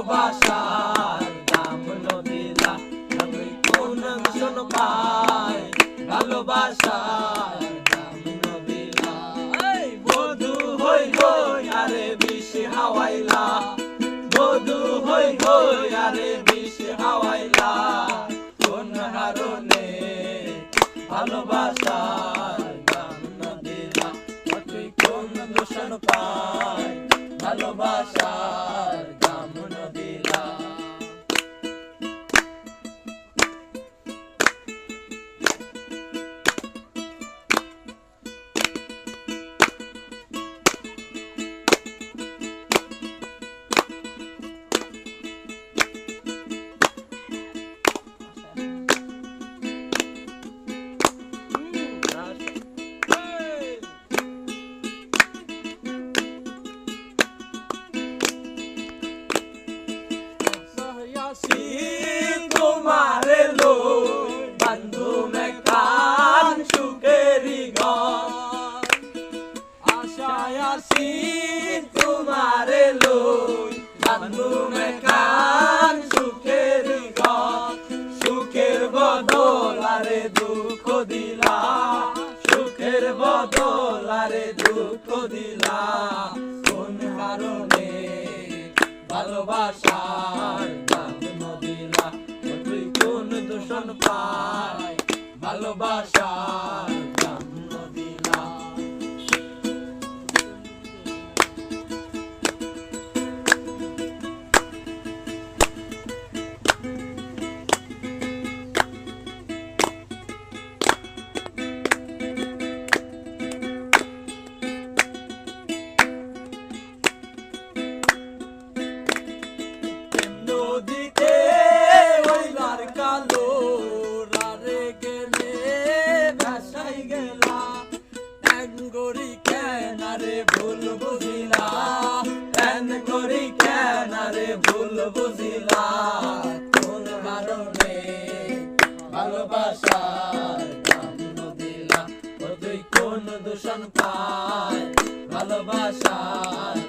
ভালোবাসার দাম নদিলা তুই কোন দূষণ পায় ভালোবাসার দাম নদিলা এই বধু হই হই আরে বিষ হাওয়াইলা বধু হই হই আরে বিষ হাওয়াইলা কোন হারনে ভালোবাসার দাম নদিলা তুই কোন দূষণ পায় ভালোবাসার দাম নদিলা তোমারে লই বন্ধু মেকান সুখেরি ঘর আশায় আসি তোমারে লই বন্ধু মেকান সুখেরি ঘর সুখের বদল আরে দুঃখ দিলা সুখের বদল আরে দুঃখ দিলা কোন কারণে ভালোবাসার দাম নদিলা তুই কোন দূষণ পায় ভালোবাসার দাম নদিলা ভুল বুঝিলা এন করি কেন রে ভুল বুঝিলা কোন কারণে ভালোবাসার দাম নদিলা তুই কোন দূষণ পায় ভালোবাসার